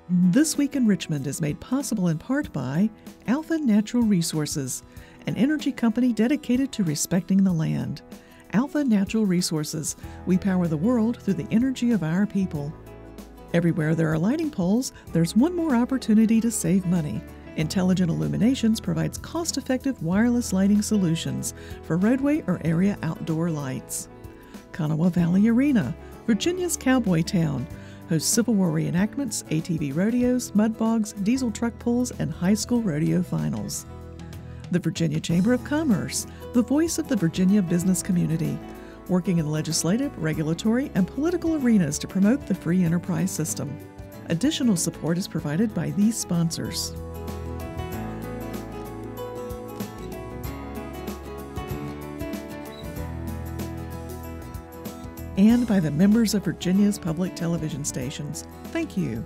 This Week in Richmond is made possible in part by Alpha Natural Resources, an energy company dedicated to respecting the land. Alpha Natural Resources, we power the world through the energy of our people. Everywhere there are lighting poles, there's one more opportunity to save money. Intelligent Illuminations provides cost-effective wireless lighting solutions for roadway or area outdoor lights. KANAWHA Valley Arena, Virginia's cowboy town, hosts Civil War reenactments, ATV rodeos, mud bogs, diesel truck pulls, and high school rodeo finals. The Virginia Chamber of Commerce, the voice of the Virginia business community, working in legislative, regulatory, and political arenas to promote the free enterprise system. Additional support is provided by these sponsors. And by the members of Virginia's public television stations. Thank you.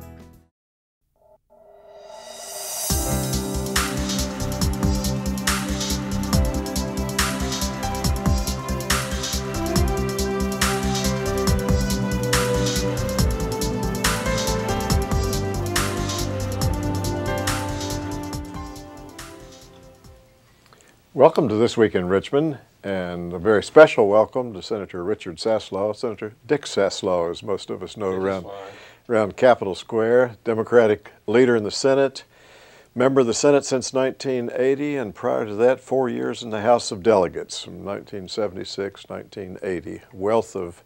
Welcome to This Week in Richmond, and a very special welcome to Senator Richard Saslow, Senator Dick Saslow, as most of us know around Capitol Square, Democratic leader in the Senate, member of the Senate since 1980, and prior to that, 4 years in the House of Delegates from 1976 to 1980. Wealth of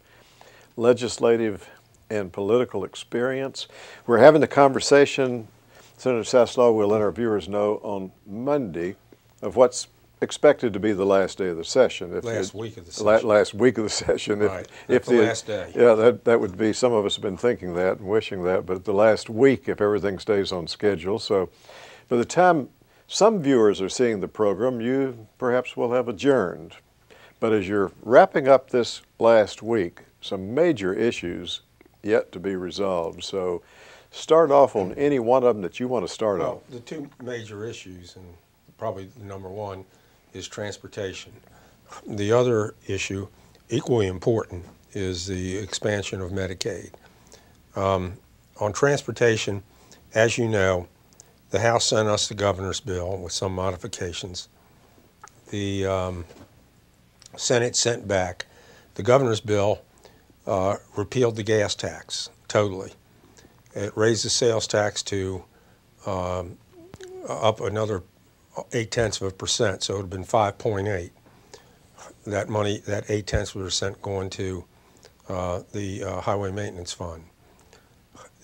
legislative and political experience. We're having the conversation, Senator Saslow will let our viewers know on Monday, of what's expected to be the last day of the session. Last week of the session. Last week of the session. Right. If the last day. Yeah, that would be, some of us have been thinking that and wishing that, but the last week if everything stays on schedule. So by the time some viewers are seeing the program, you perhaps will have adjourned. But as you're wrapping up this last week, some major issues yet to be resolved. So start off on any one of them that you want to start on. The two major issues, and probably the number one, is transportation. The other issue, equally important, is the expansion of Medicaid. On transportation, as you know, the House sent us the governor's bill with some modifications. The Senate sent back. The governor's bill repealed the gas tax totally. It raised the sales tax to up another 0.8%, so it would have been 5.8. That money, that 0.8% going to the Highway Maintenance Fund.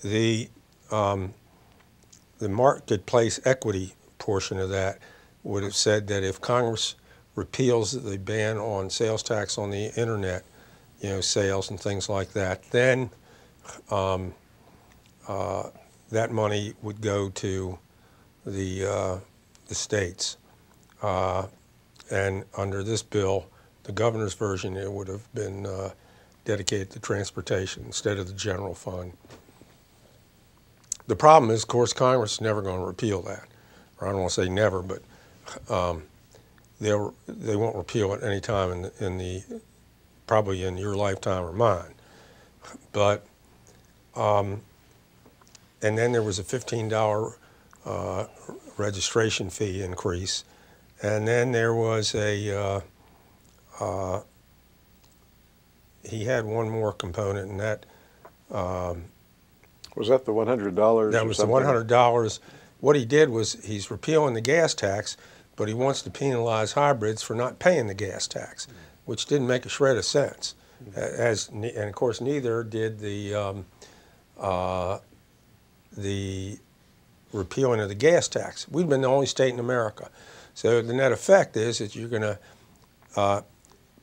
The marketplace equity portion of that would have said that if Congress repeals the ban on sales tax on the internet, sales and things like that, then that money would go to the states. And under this bill, the governor's version, it would have been dedicated to transportation instead of the general fund. The problem is, of course, Congress is never going to repeal that. Or I don't want to say never, but they won't repeal it any time probably in your lifetime or mine. But and then there was a $15 registration fee increase, and then there was a he had one more component, and that was that the $100? That was the $100. What he did was he's repealing the gas tax, but he wants to penalize hybrids for not paying the gas tax, which didn't make a shred of sense. And of course, neither did the repealing of the gas tax. We've been the only state in America. So the net effect is that you're going to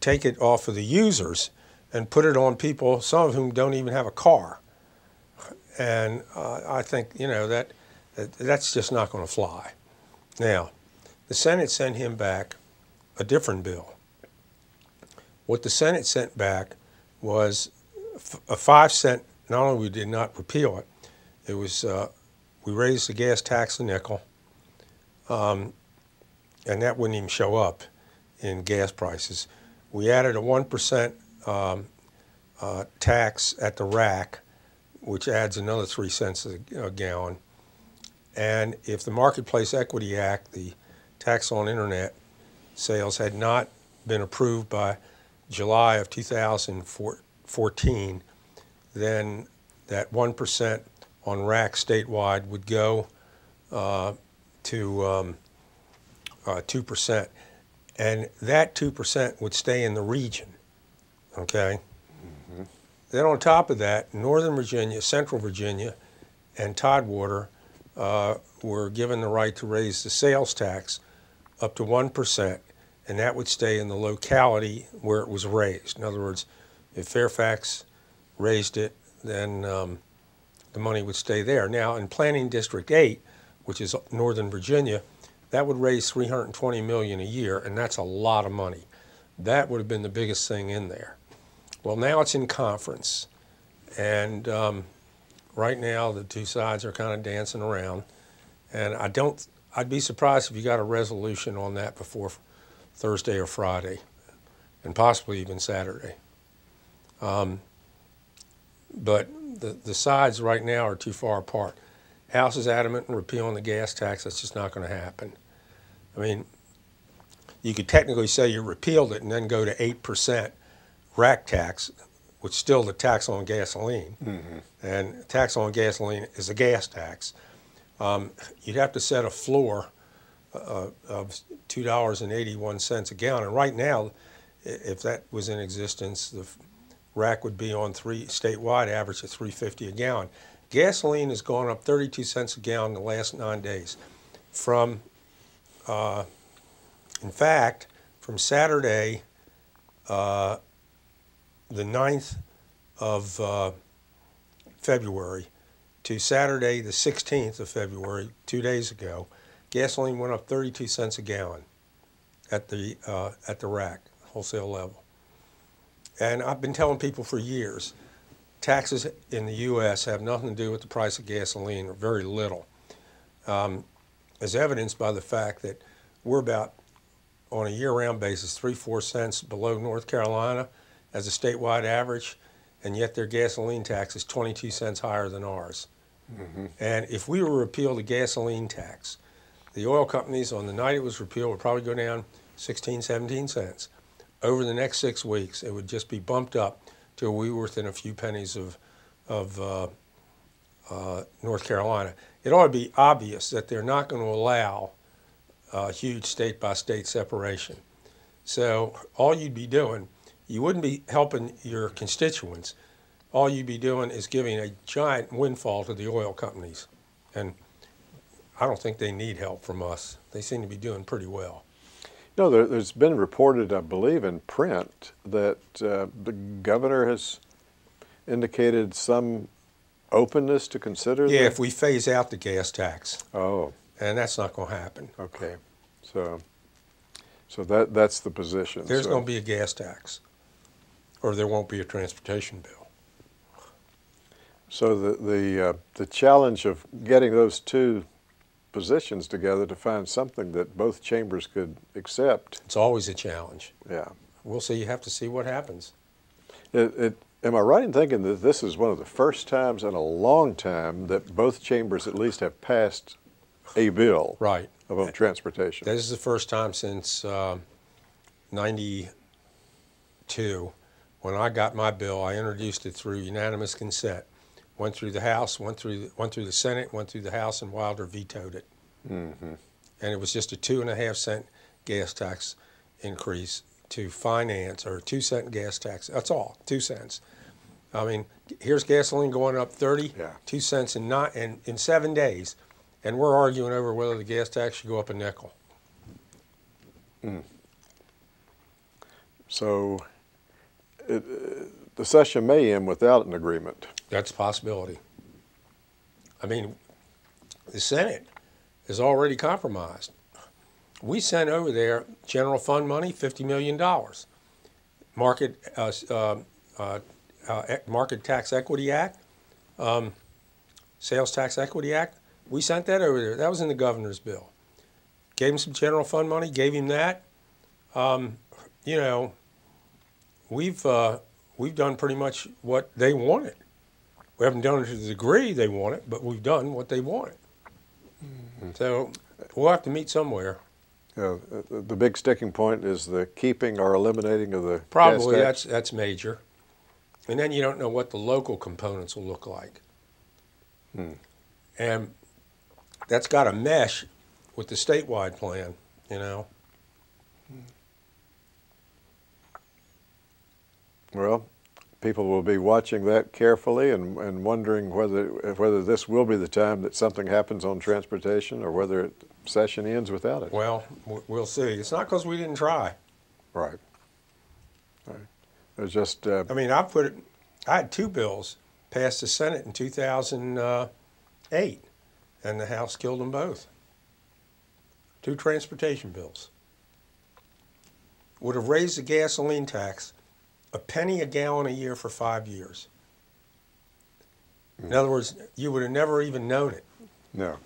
take it off of the users and put it on people, some of whom don't even have a car. And I think, that's just not going to fly. Now, the Senate sent him back a different bill. What the Senate sent back was a 5-cent, not only we did not repeal it, it was we raised the gas tax a nickel, and that wouldn't even show up in gas prices. We added a 1% tax at the rack which adds another 3 cents a gallon. And if the Marketplace Equity Act, the tax on internet sales, had not been approved by July of 2014, then that 1% on rack statewide would go to 2%. And that 2% would stay in the region, okay? Mm-hmm. Then on top of that, Northern Virginia, Central Virginia, and Tidewater were given the right to raise the sales tax up to 1%, and that would stay in the locality where it was raised. In other words, if Fairfax raised it, then the money would stay there. Now, in Planning District 8, which is Northern Virginia, that would raise $320 million a year, and that's a lot of money. That would have been the biggest thing in there. Well, now it's in conference, and right now the two sides are kind of dancing around, and I'd be surprised if you got a resolution on that before Thursday or Friday, and possibly even Saturday. But the sides right now are too far apart. House is adamant in repealing the gas tax. That's just not going to happen. I mean, you could technically say you repealed it and then go to 8% rack tax, which is still the tax on gasoline. Mm-hmm. And tax on gasoline is a gas tax. You'd have to set a floor of $2.81 a gallon. And right now, if that was in existence, the rack would be on statewide average of $3.50 a gallon. Gasoline has gone up 32 cents a gallon in the last 9 days. In fact, from Saturday, the 9th of February to Saturday, the 16th of February, 2 days ago, gasoline went up 32 cents a gallon at the rack, wholesale level. And I've been telling people for years, taxes in the U.S. have nothing to do with the price of gasoline, or very little, as evidenced by the fact that we're about, on a year-round basis, 3-4 cents below North Carolina as a statewide average, and yet their gasoline tax is 22 cents higher than ours. Mm-hmm. And if we were to repeal the gasoline tax, the oil companies on the night it was repealed would probably go down 16, 17 cents. Over the next 6 weeks, it would just be bumped up till we were within a few pennies of North Carolina. It ought to be obvious that they're not going to allow huge state-by-state separation. So all you'd be doing, you wouldn't be helping your constituents. All you'd be doing is giving a giant windfall to the oil companies. And I don't think they need help from us. They seem to be doing pretty well. No, there's been reported, I believe, in print that the governor has indicated some openness to consider that? Yeah, if we phase out the gas tax. Oh. And that's not going to happen. Okay. So that's the position. There's going to be a gas tax, or there won't be a transportation bill. So the challenge of getting those two positions together to find something that both chambers could accept. It's always a challenge. Yeah. We'll see. You have to see what happens. Am I right in thinking that this is one of the first times in a long time that both chambers at least have passed a bill right. about transportation? This is the first time since '92 when I got my bill. I introduced it through unanimous consent. Went through the House, went through the Senate, went through the House, and Wilder vetoed it. Mm-hmm. And it was just a 2.5 cent gas tax increase to finance, or 2 cent gas tax. That's all, 2 cents. I mean, here's gasoline going up 2 cents in 7 days, and we're arguing over whether the gas tax should go up a nickel. Mm. So the session may end without an agreement. That's a possibility. I mean, the Senate is already compromised. We sent over there general fund money, $50 million. Market Tax Equity Act, Sales Tax Equity Act, we sent that over there. That was in the governor's bill. Gave him some general fund money, gave him that. You know, we've done pretty much what they wanted. We haven't done it to the degree they want it, but we've done what they wanted. So we'll have to meet somewhere. The big sticking point is the keeping or eliminating of the Probably gas tax. that's major. And then you don't know what the local components will look like. And that's got to mesh with the statewide plan, you know. Well, people will be watching that carefully and wondering whether this will be the time that something happens on transportation or whether session ends without it. Well, we'll see. It's not because we didn't try. Right. It was just... I mean, I had 2 bills pass the Senate in 2008, and the House killed them both. 2 transportation bills. Would have raised the gasoline tax a penny a gallon a year for 5 years. In other words, you would have never even known it. No.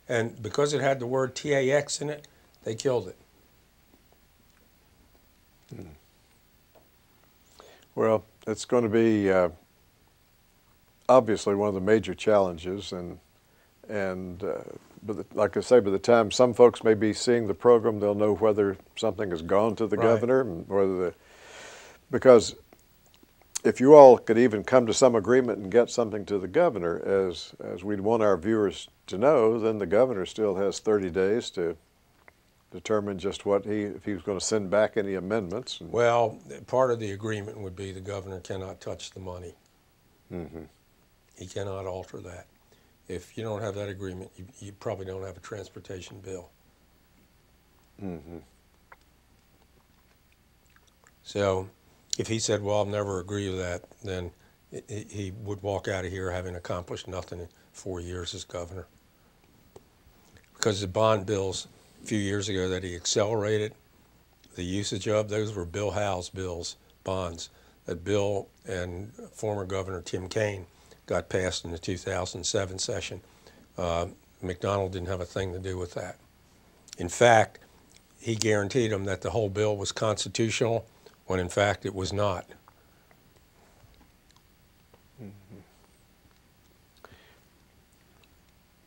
And because it had the word TAX in it, they killed it. Well, it's going to be obviously one of the major challenges, but like I say, by the time some folks may be seeing the program, they'll know whether something has gone to the governor, and because if you all could even come to some agreement and get something to the governor, as we'd want our viewers to know, then the governor still has 30 days to determine just if he was going to send back any amendments. Well, part of the agreement would be the governor cannot touch the money. He cannot alter that. If you don't have that agreement, you probably don't have a transportation bill. So if he said, well, I'll never agree to that, then he would walk out of here having accomplished nothing in 4 years as governor. Because the bond bills a few years ago that he accelerated the usage of, those were Bill Howe's bills, bonds, that Bill and former Governor Tim Kaine got passed in the 2007 session. McDonald didn't have a thing to do with that. In fact, he guaranteed them that the whole bill was constitutional, when in fact it was not.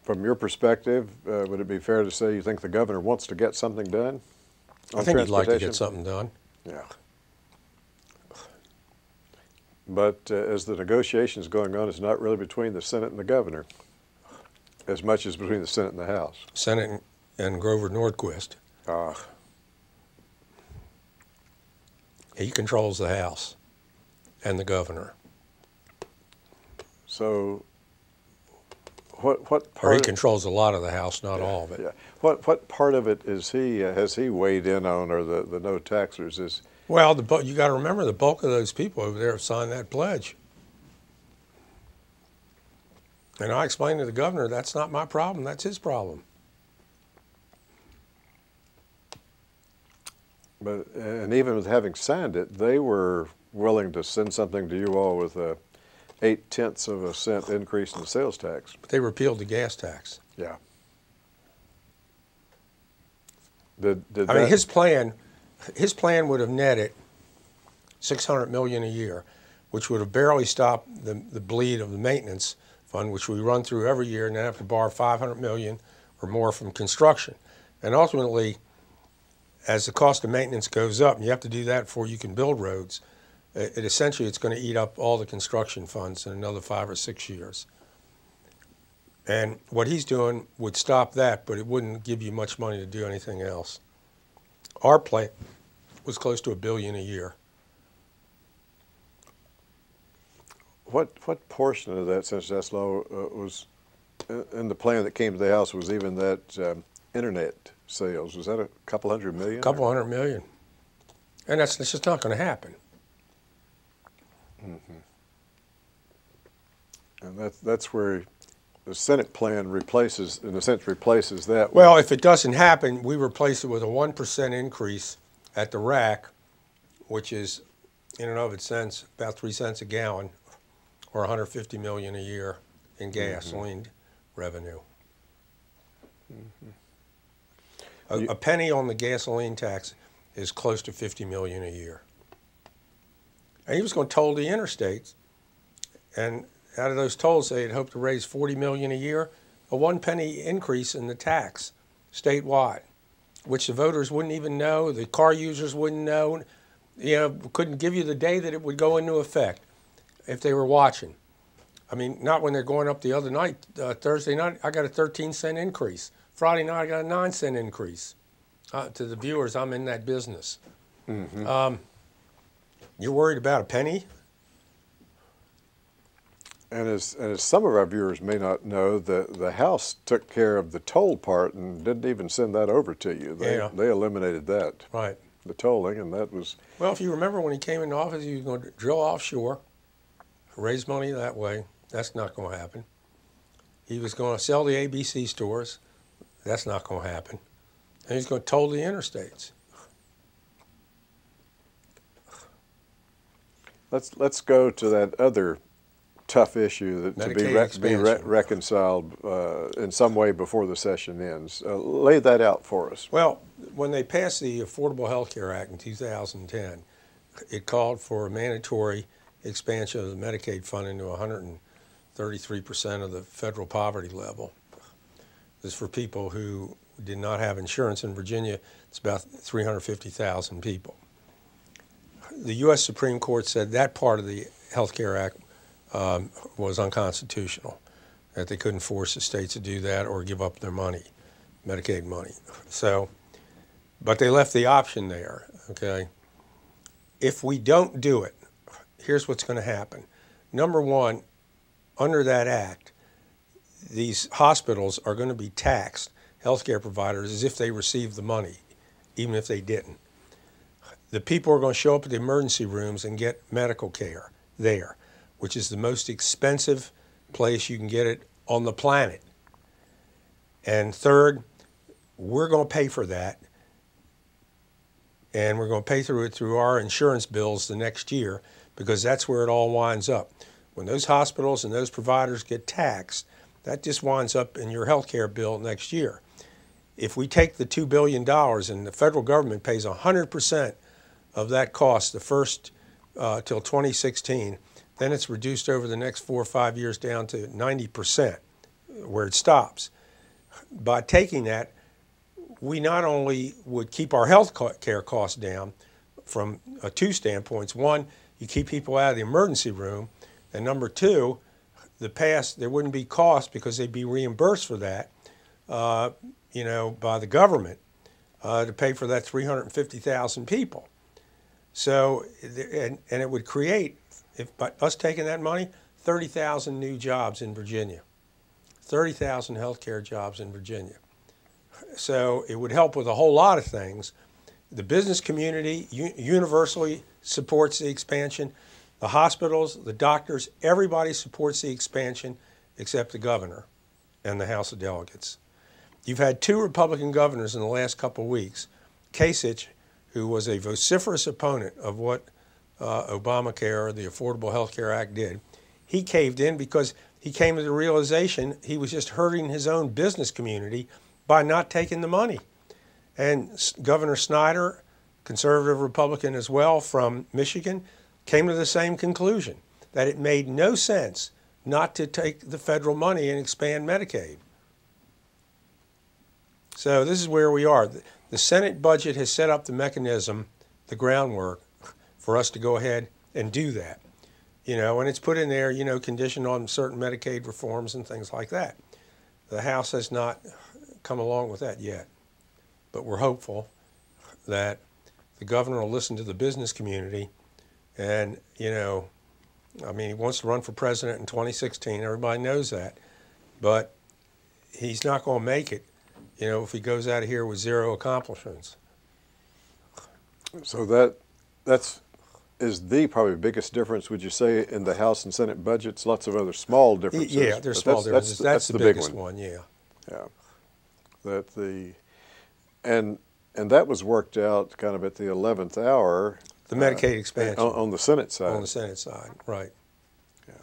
From your perspective, would it be fair to say you think the governor wants to get something done? I think he'd like to get something done. Yeah. But as the negotiations going on, it's not really between the Senate and the governor, as much as between the Senate and the House. Senate and Grover Nordquist. He controls the House and the governor. So what part? Or he controls a lot of the House, not all of it. Yeah. What part of it has he weighed in on, or the no taxers is? Well, you got to remember the bulk of those people over there have signed that pledge. And I explained to the governor, that's not my problem, that's his problem. But and even with having signed it, they were willing to send something to you all with a 0.8 cent increase in the sales tax. But they repealed the gas tax. Yeah. I mean, his plan would have netted $600 million a year, which would have barely stopped the bleed of the maintenance fund, which we run through every year, and then have to borrow $500 million or more from construction. And ultimately, as the cost of maintenance goes up, and you have to do that before you can build roads, essentially it's going to eat up all the construction funds in another 5 or 6 years. And what he's doing would stop that, but it wouldn't give you much money to do anything else. Our plan was close to $1 billion a year. What portion of that, Senator Saslow, was in the plan that came to the House was even that internet sales? Was that a couple $100 million? A couple $100 million. And that's just not going to happen. And that's where the Senate plan replaces, in a sense, replaces that. Well, if it doesn't happen, we replace it with a 1% increase at the rack, which is, in and of itself, about 3 cents a gallon, or $150 million a year in gasoline revenue. A penny on the gasoline tax is close to $50 million a year. And he was going to toll the interstates. And out of those tolls, they had hoped to raise $40 million a year, a 1 penny increase in the tax statewide, which the voters wouldn't even know, the car users wouldn't know, couldn't give you the day that it would go into effect if they were watching. I mean, not when they're going up the other night. Thursday night, I got a 13-cent increase. Friday night, I got a 9-cent increase. To the viewers, I'm in that business. Mm-hmm. You're worried about a penny? And as some of our viewers may not know, the House took care of the toll part and didn't even send that over to you. They eliminated that. Right. The tolling, and that was... Well, if you remember when he came into office, he was going to drill offshore, raise money that way. That's not going to happen. He was going to sell the ABC stores. That's not going to happen. And he's going to toll the interstates. Let's go to that other tough issue that to be reconciled in some way before the session ends. Lay that out for us. Well, when they passed the Affordable Health Care Act in 2010, it called for a mandatory expansion of the Medicaid funding to 133% of the federal poverty level. This is for people who did not have insurance. In Virginia, it's about 350,000 people. The U.S. Supreme Court said that part of the Health Care Act was unconstitutional, that they couldn't force the states to do that or give up their money, Medicaid money. So, but they left the option there, okay? If we don't do it, here's what's going to happen. Number one, under that act, these hospitals are going to be taxed, healthcare providers, as if they received the money, even if they didn't. The people are going to show up at the emergency rooms and get medical care there, which is the most expensive place you can get it on the planet. And third, we're going to pay for that, and we're going to pay through it through our insurance bills the next year, because that's where it all winds up. When those hospitals and those providers get taxed, that just winds up in your health care bill next year. If we take the $2 billion and the federal government pays 100% of that cost the first till 2016, then it's reduced over the next 4 or 5 years down to 90%, where it stops. By taking that, we not only would keep our health care costs down from two standpoints. One, you keep people out of the emergency room, and number two, there wouldn't be costs because they'd be reimbursed for that, by the government to pay for that 350,000 people. So, and it would create, by us taking that money, 30,000 new jobs in Virginia, 30,000 healthcare jobs in Virginia. So it would help with a whole lot of things. The business community universally supports the expansion. The hospitals, the doctors, everybody supports the expansion except the governor and the House of Delegates. You've had two Republican governors in the last couple of weeks. Kasich, who was a vociferous opponent of what Obamacare, the Affordable Health Care Act, did, he caved in because he came to the realization he was just hurting his own business community by not taking the money. And Governor Snyder, conservative Republican as well from Michigan, came to the same conclusion, that it made no sense not to take the federal money and expand Medicaid. So this is where we are. The Senate budget has set up the mechanism, the groundwork, for us to go ahead and do that. And it's put in there, conditioned on certain Medicaid reforms and things like that. The House has not come along with that yet, but we're hopeful that the governor will listen to the business community. And, he wants to run for president in 2016. Everybody knows that. But he's not going to make it, if he goes out of here with zero accomplishments. So that's the probably biggest difference, would you say, in the House and Senate budgets? Lots of other small differences. Yeah, there's small differences. That's the biggest one, yeah. Yeah. And that was worked out kind of at the 11th hour. The Medicaid expansion. On the Senate side. On the Senate side, right. Yeah.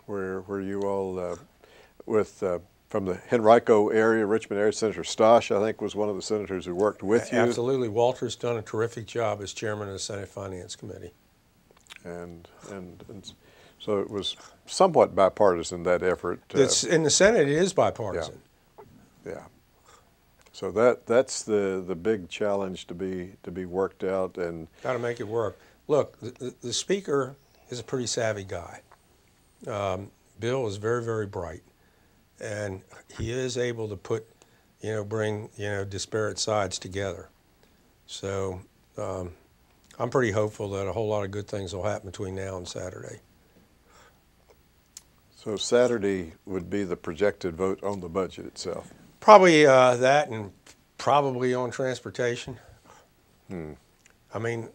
Where you all, from the Henrico area, Richmond area, Senator Stosh, I think, was one of the senators who worked with you. Absolutely. Walter's done a terrific job as chairman of the Senate Finance Committee. and so it was somewhat bipartisan, that effort. It's in the Senate. It is bipartisan. Yeah. So that's the big challenge to be worked out, and got to make it work. Look, the Speaker is a pretty savvy guy. Bill is very, very bright, and he is able to bring disparate sides together. So I'm pretty hopeful that a whole lot of good things will happen between now and Saturday. So Saturday would be the projected vote on the budget itself. Probably that, and probably on transportation. I mean,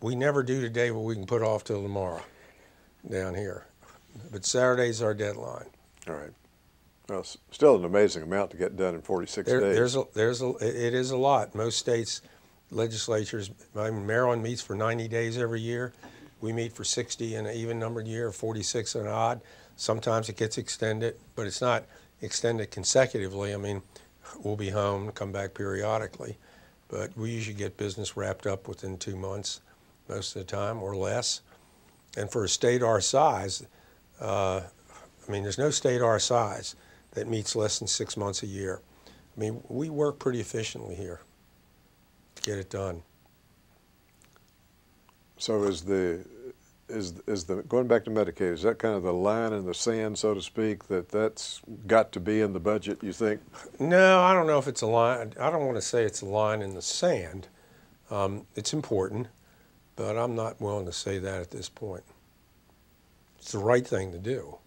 we never do today what we can put off till tomorrow down here. But Saturday's our deadline. All right. Well, still an amazing amount to get done in 46 days. It is a lot. Most states' legislatures, I mean, Maryland meets for 90 days every year. We meet for 60 in an even-numbered year, 46 and odd. Sometimes it gets extended, but it's not extended consecutively. I mean, we'll be home, come back periodically, but we usually get business wrapped up within 2 months most of the time or less. And for a state our size, I mean, there's no state our size that meets less than 6 months a year. I mean, we work pretty efficiently here to get it done. So is the going back to Medicaid, is that kind of the line in the sand, so to speak, that's got to be in the budget, you think? No, I don't know if it's a line. I don't want to say it's a line in the sand. It's important, but I'm not willing to say that at this point. It's the right thing to do.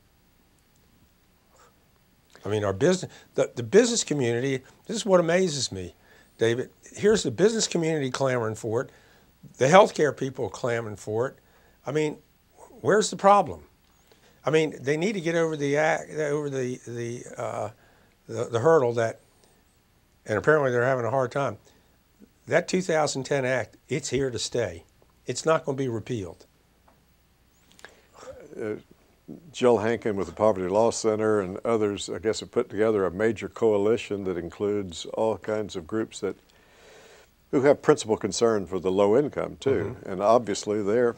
I mean, our business, the business community, this is what amazes me, David. Here's the business community clamoring for it. The healthcare people clamoring for it. I mean, where's the problem? I mean, they need to get over the hurdle that, and apparently they're having a hard time. That 2010 Act, it's here to stay. It's not going to be repealed. Jill Hankin with the Poverty Law Center and others, I guess, have put together a major coalition that includes all kinds of groups who have principal concern for the low income too, and obviously they're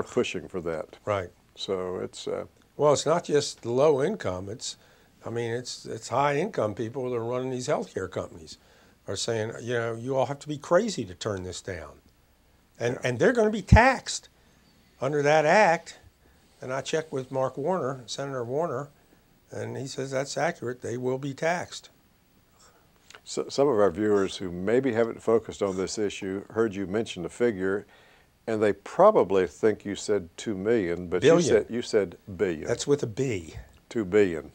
pushing for that. Right. So it's well, it's not just the low income. It's high income people that are running these healthcare companies are saying, you all have to be crazy to turn this down, and they're going to be taxed under that act. And I checked with Mark Warner, Senator Warner, and he says that's accurate. They will be taxed. So, some of our viewers who maybe haven't focused on this issue heard you mention the figure, and they probably think you said 2 million, but billion. you said billion. That's with a B. 2 billion.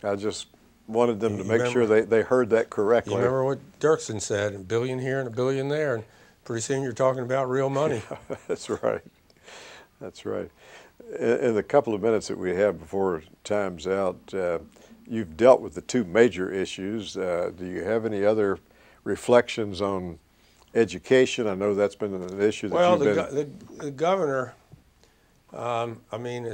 I just wanted them to make sure they heard that correctly. You remember what Dirksen said, a billion here and a billion there, and pretty soon you're talking about real money. That's right. That's right. In the couple of minutes that we have before time's out, you've dealt with the 2 major issues. Do you have any other reflections on education? I know that's been an issue that you've been... the governor, I mean,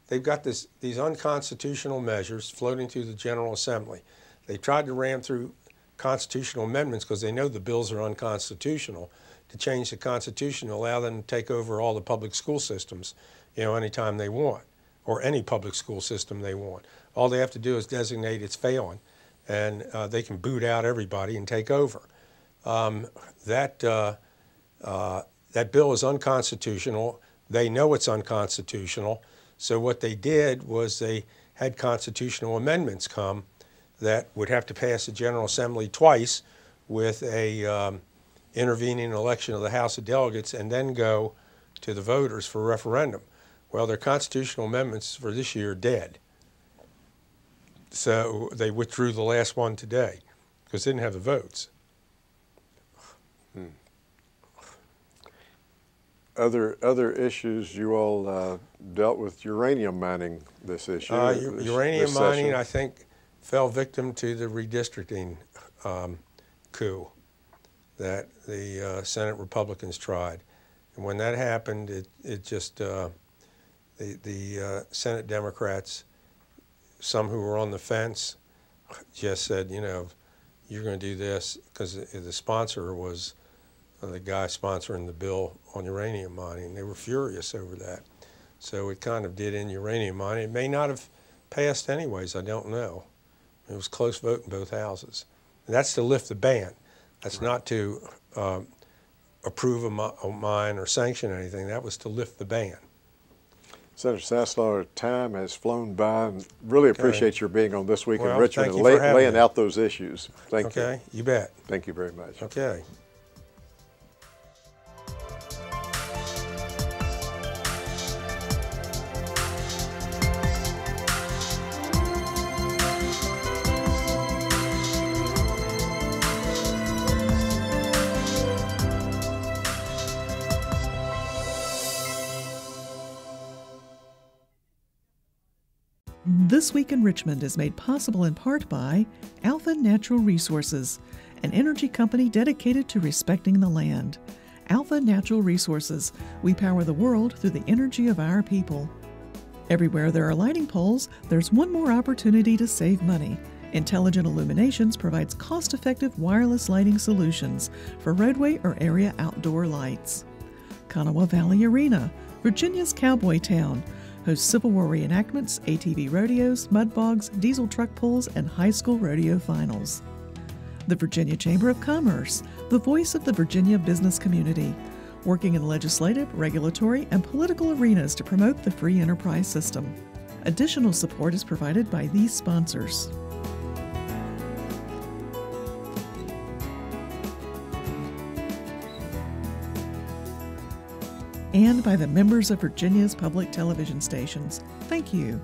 they've got these unconstitutional measures floating through the General Assembly. They tried to ram through constitutional amendments because they know the bills are unconstitutional, to change the Constitution to allow them to take over all the public school systems, anytime they want, or any public school system they want. All they have to do is designate it's failing, and they can boot out everybody and take over. That bill is unconstitutional. They know it's unconstitutional. So what they did was they had constitutional amendments come that would have to pass the General Assembly twice with a intervening election of the House of Delegates and then go to the voters for referendum. Well, their constitutional amendments for this year are dead. So they withdrew the last one today because they didn't have the votes. Other issues, you all dealt with uranium mining this issue. Uranium mining, I think, fell victim to the redistricting coup that the Senate Republicans tried. And when that happened, it just, the Senate Democrats, some who were on the fence, just said, you're going to do this, because the sponsor was the guy sponsoring the bill on uranium mining. They were furious over that. So it kind of did in uranium mining. It may not have passed anyways, I don't know. It was a close vote in both houses. And that's to lift the ban. That's not to approve a mine or sanction anything. That was to lift the ban. Senator Saslow, our time has flown by, and really appreciate your being on This Week in Richmond and laying out those issues. Thank you. Okay, you bet. Thank you very much. Okay. This Week in Richmond is made possible in part by Alpha Natural Resources, an energy company dedicated to respecting the land. Alpha Natural Resources, we power the world through the energy of our people. Everywhere there are lighting poles, there's one more opportunity to save money. Intelligent Illuminations provides cost-effective wireless lighting solutions for roadway or area outdoor lights. KANAWHA Valley Arena, Virginia's cowboy town, hosts Civil War reenactments, ATV rodeos, mud bogs, diesel truck pulls, and high school rodeo finals. The Virginia Chamber of Commerce, the voice of the Virginia business community, working in legislative, regulatory, and political arenas to promote the free enterprise system. Additional support is provided by these sponsors. And by the members of Virginia's public television stations. Thank you.